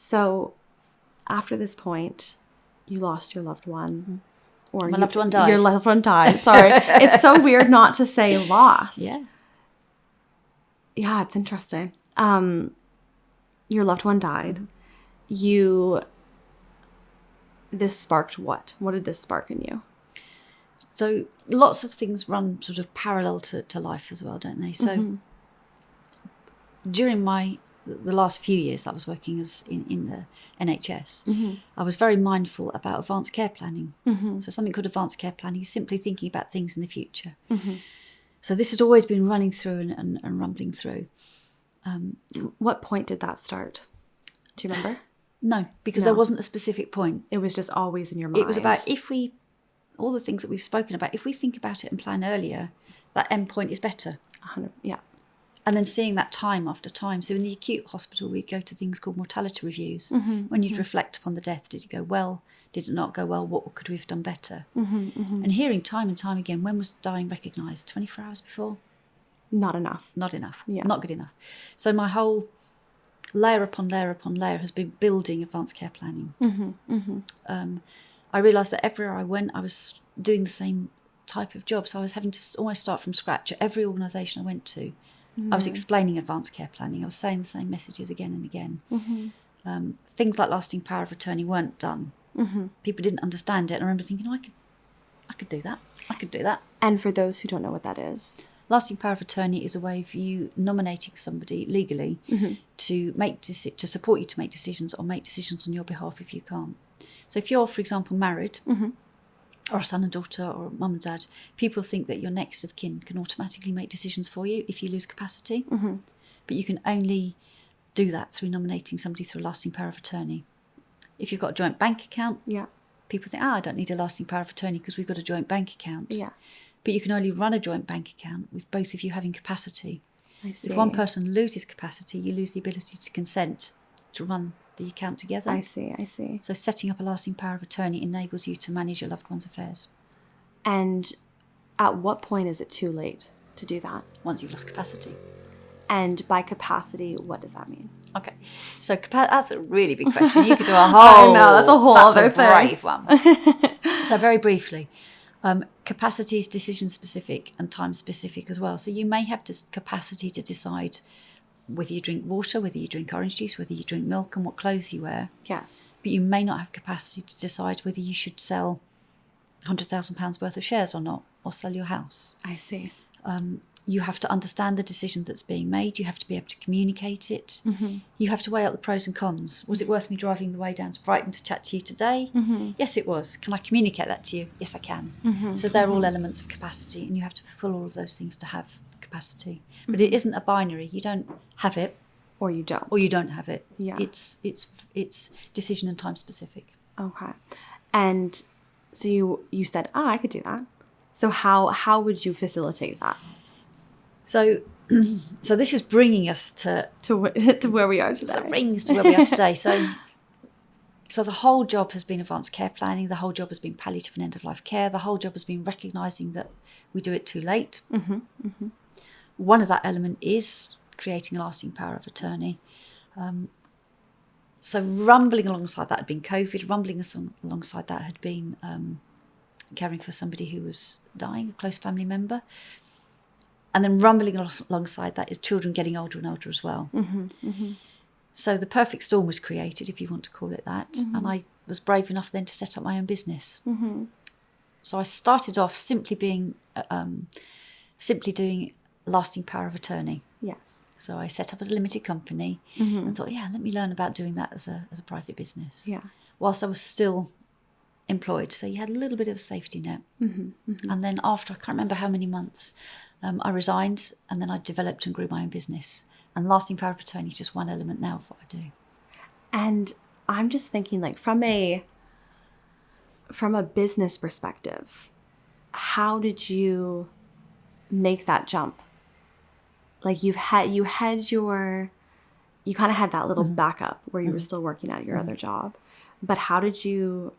So after this point, you lost your loved one. Or My loved one died. Your loved one died. Sorry. It's so weird not to say lost. Yeah. Yeah, it's interesting. Your loved one died. This sparked what? What did this spark in you? So lots of things run sort of parallel to life as well, don't they? So during the last few years that I was working as in the NHS, I was very mindful about advanced care planning. So something called advanced care planning is simply thinking about things in the future. So this had always been running through and rumbling through. What point did that start? Do you remember? No, because there wasn't a specific point. It was just always in your mind. It was about all the things that we've spoken about, if we think about it and plan earlier, that end point is better. 100, yeah. And then seeing that time after time. So in the acute hospital, we'd go to things called mortality reviews. When you'd reflect upon the death, did it go well? Did it not go well? What could we have done better? And hearing time and time again, when was dying recognised? 24 hours before? Not enough. Not enough. Yeah. Not good enough. So my whole layer upon layer upon layer has been building advanced care planning. I realised that everywhere I went, I was doing the same type of job. So I was having to almost start from scratch. At every organisation I went to, I was explaining advanced care planning. I was saying the same messages again and again. Things like lasting power of attorney weren't done. People didn't understand it. And I remember thinking, I could do that. I could do that. And for those who don't know what that is? Lasting power of attorney is a way of you nominating somebody legally to support you to make decisions or make decisions on your behalf if you can't. So if you're, for example, married or a son and daughter or mum and dad, people think that your next of kin can automatically make decisions for you if you lose capacity. But you can only do that through nominating somebody through a lasting power of attorney. If you've got a joint bank account, people think, I don't need a lasting power of attorney because we've got a joint bank account. Yeah. But you can only run a joint bank account with both of you having capacity. I see. If one person loses capacity, you lose the ability to consent to run the account together. I see. So setting up a lasting power of attorney enables you to manage your loved one's affairs. And at what point is it too late to do that? Once you've lost capacity. And by capacity, what does that mean? Okay, so that's a really big question. You could do a whole... I know, that's a whole other thing. That's a brave one. So very briefly, capacity is decision specific and time specific as well. So you may have this capacity to decide whether you drink water, whether you drink orange juice, whether you drink milk and what clothes you wear. Yes. But you may not have capacity to decide whether you should sell £100,000 worth of shares or not, or sell your house. I see. You have to understand the decision that's being made. You have to be able to communicate it. You have to weigh out the pros and cons. Was it worth me driving the way down to Brighton to chat to you today? Yes, it was. Can I communicate that to you? Yes, I can. So they're all elements of capacity, and you have to fulfill all of those things to have capacity. But it isn't a binary. You don't have it, or you don't, or you don't have it. Yeah. It's decision and time specific. Okay. And so you said, I could do that. So how would you facilitate that? So this is bringing us to where we are today. So it brings us to where we are today. So the whole job has been advanced care planning. The whole job has been palliative and end-of-life care. The whole job has been recognising that we do it too late. One of that element is creating a lasting power of attorney. So rumbling alongside that had been COVID. Rumbling alongside that had been caring for somebody who was dying, a close family member. And then rumbling alongside that is children getting older and older as well. So the perfect storm was created, if you want to call it that. And I was brave enough then to set up my own business. So I started off simply doing lasting power of attorney. Yes. So I set up as a limited company and thought, let me learn about doing that as a private business. Yeah. Whilst I was still employed. So you had a little bit of a safety net. And then after, I can't remember how many months, I resigned, and then I developed and grew my own business. And lasting power of attorney is just one element now of what I do. And I'm just thinking, like, from a business perspective, how did you make that jump? Like, you kind of had that little backup where you were still working at your other job, but how did you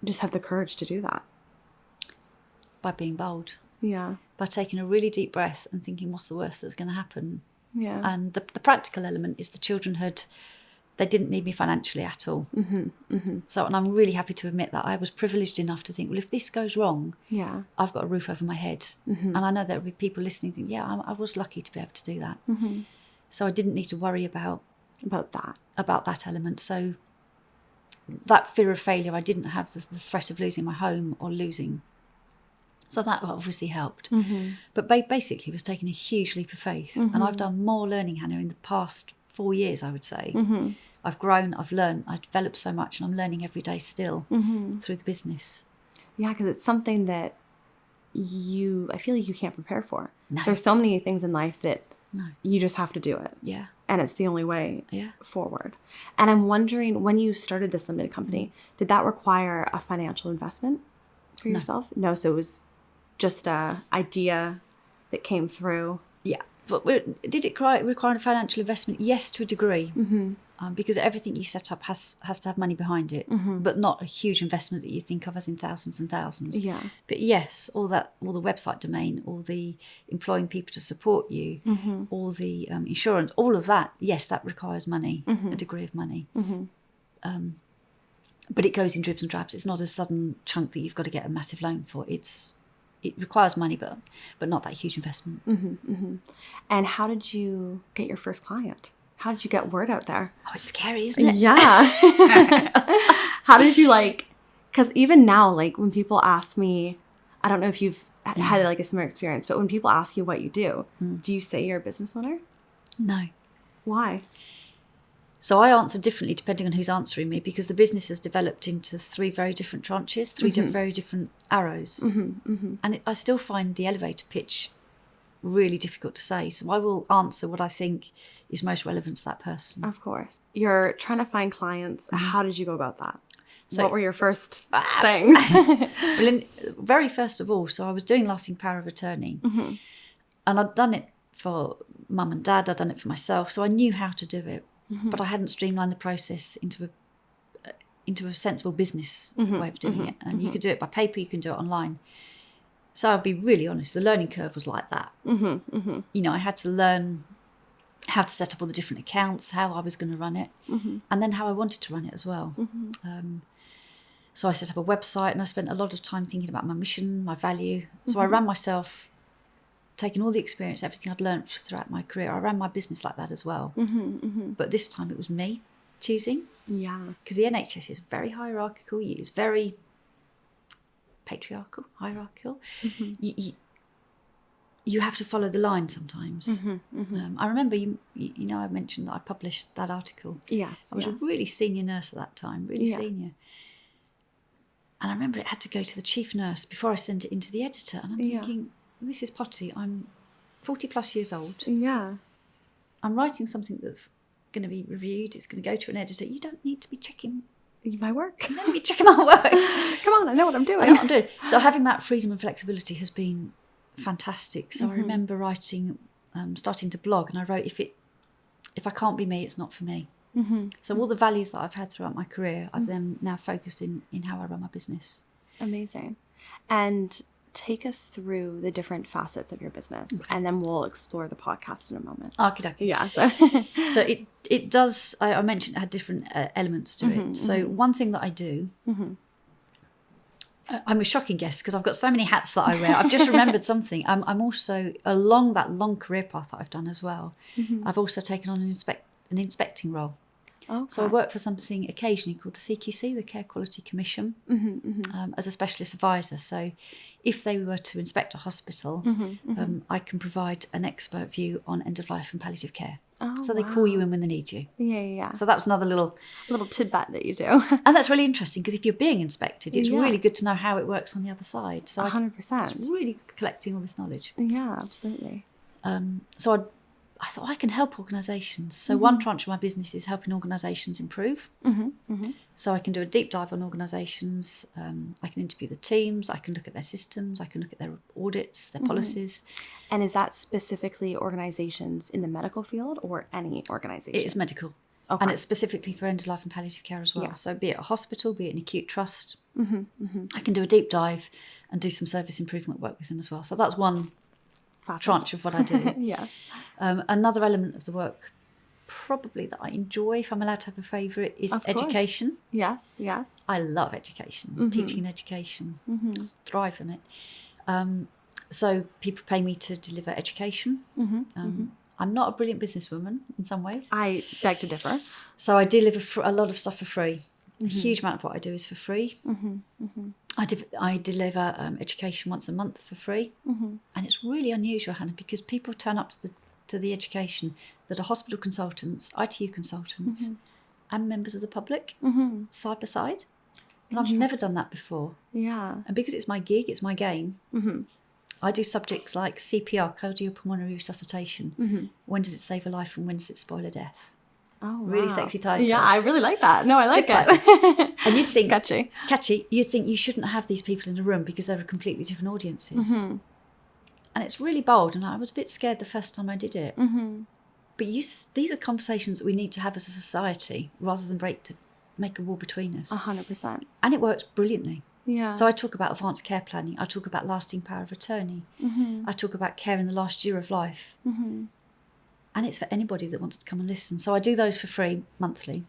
just have the courage to do that? By being bold. Yeah. By taking a really deep breath and thinking, what's the worst that's going to happen? Yeah. And the practical element is the children they didn't need me financially at all. So, and I'm really happy to admit that I was privileged enough to think, well, if this goes wrong, I've got a roof over my head. And I know there'll be people listening thinking, yeah, I was lucky to be able to do that. So I didn't need to worry about that element. So that fear of failure, I didn't have the threat of losing my home or losing. So that obviously helped. But basically it was taking a huge leap of faith. And I've done more learning, Hannah, in the past 4 years, I would say. I've grown, I've learned, I've developed so much, and I'm learning every day still through the business. Yeah, because it's something that I feel like you can't prepare for. No. There's so many things in life that you just have to do it. Yeah. And it's the only way forward. And I'm wondering, when you started this limited company, did that require a financial investment for yourself? No, so it was just a idea that came through. Yeah. But did it require a financial investment? Yes, to a degree. Because everything you set up has to have money behind it, but not a huge investment that you think of as in thousands and thousands. Yeah. But yes, all the website domain, all the employing people to support you, all the insurance, all of that, yes, that requires money, a degree of money. But it goes in dribs and drabs. It's not a sudden chunk that you've got to get a massive loan for. It requires money, but not that huge investment. And how did you get your first client? How did you get word out there? Oh, it's scary, isn't it? Yeah. How did you because even now, when people ask me, I don't know if you've had a similar experience, but when people ask you what you do, do you say you're a business owner? No. Why? So I answer differently depending on who's answering me, because the business has developed into 3 very different tranches, 3 very different arrows. And I still find the elevator pitch really difficult to say. So I will answer what I think is most relevant to that person. Of course. You're trying to find clients. How did you go about that? So, what were your first things? Well, very first of all, so I was doing lasting power of attorney. And I'd done it for mum and dad. I'd done it for myself. So I knew how to do it. But I hadn't streamlined the process into a sensible business way of doing it. And you could do it by paper, you can do it online. So I'll be really honest, the learning curve was like that. I had to learn how to set up all the different accounts, how I was going to run it, and then how I wanted to run it as well. So I set up a website, and I spent a lot of time thinking about my mission, my value. So I ran myself, taking all the experience, everything I'd learned throughout my career. I ran my business like that as well. But this time it was me choosing. Yeah. Because the NHS is very hierarchical. It's very patriarchal, hierarchical. You have to follow the line sometimes. I remember, I mentioned that I published that article. Yes. I was a really senior nurse at that time, really senior. And I remember it had to go to the chief nurse before I sent it into the editor. And I'm thinking, this is potty. I'm 40 plus years old. Yeah. I'm writing something that's going to be reviewed. It's going to go to an editor. You don't need to be checking my work. You don't need to be checking my work. Come on, I know what I'm doing. I know what I'm doing. So having that freedom and flexibility has been fantastic. So I remember writing, starting to blog, and I wrote, if I can't be me, it's not for me. So all the values that I've had throughout my career, I've then now focused in how I run my business. Amazing. And take us through the different facets of your business, and then we'll explore the podcast in a moment. Okie dokie. Yeah. So it does, I mentioned it had different elements to it. So one thing that I do, I'm a shocking guest because I've got so many hats that I wear. I've just remembered something. I'm also, along that long career path that I've done as well, I've also taken on an inspecting role. Okay. So I work for something occasionally called the CQC, the Care Quality Commission, as a specialist advisor. So if they were to inspect a hospital, I can provide an expert view on end-of-life and palliative care. Oh, so they call you in when they need you. Yeah. So that's another little tidbit that you do. And that's really interesting because if you're being inspected, it's really good to know how it works on the other side. So 100%. It's really collecting all this knowledge. Yeah, absolutely. So I thought I can help organisations. So one tranche of my business is helping organisations improve. So I can do a deep dive on organisations. I can interview the teams. I can look at their systems. I can look at their audits, their policies. And is that specifically organisations in the medical field or any organisation? It is medical. Okay. And it's specifically for end-of-life and palliative care as well. Yes. So be it a hospital, be it an acute trust. I can do a deep dive and do some service improvement work with them as well. So that's one tranche of what I do. Yes. Another element of the work, probably that I enjoy, if I'm allowed to have a favourite, is education. Yes, yes. I love education, teaching and education. I thrive on it. So people pay me to deliver education. I'm not a brilliant businesswoman in some ways. I beg to differ. So I deliver a lot of stuff for free. A huge amount of what I do is for free. I deliver education once a month for free. And it's really unusual, Hannah, because people turn up to the education that are hospital consultants, ITU consultants, and members of the public, side by side. And I've never done that before. Yeah. And because it's my gig, it's my game, I do subjects like CPR, cardiopulmonary resuscitation. When does it save a life and when does it spoil a death? Oh, Really sexy title. Yeah, I really like that. No, I like Good it. And you'd think, catchy. You'd think you shouldn't have these people in a room because they're completely different audiences. And it's really bold, and I was a bit scared the first time I did it. But these are conversations that we need to have as a society rather than make a wall between us. 100%. And it works brilliantly. Yeah. So I talk about advanced care planning. I talk about lasting power of attorney. I talk about care in the last year of life. And it's for anybody that wants to come and listen. So I do those for free monthly.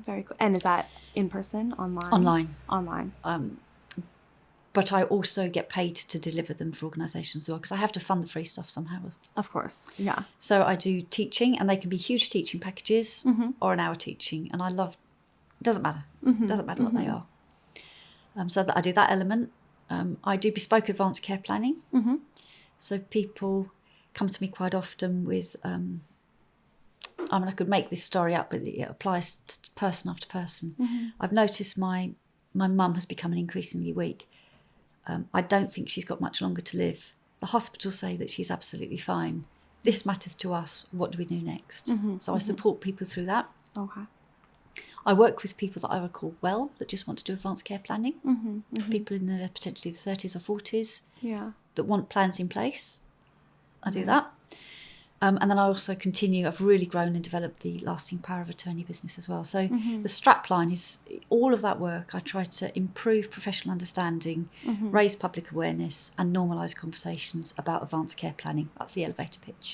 Very cool. And is that in person, online? Online. But I also get paid to deliver them for organisations as well, because I have to fund the free stuff somehow. Of course, yeah. So I do teaching, and they can be huge teaching packages or an hour teaching. And it doesn't matter. It doesn't matter what they are. So I do that element. I do bespoke advanced care planning. So people come to me quite often with, I could make this story up, but it applies to person after person. I've noticed my mum has become increasingly weak. I don't think she's got much longer to live. The hospitals say that she's absolutely fine. This matters to us. What do we do next? So I support people through that. Okay. I work with people that I would call well, that just want to do advanced care planning. People in their potentially the 30s or 40s that want plans in place. I do that. And then I also I've really grown and developed the lasting power of attorney business as well. So the strapline is all of that work. I try to improve professional understanding, raise public awareness and normalise conversations about advanced care planning. That's the elevator pitch.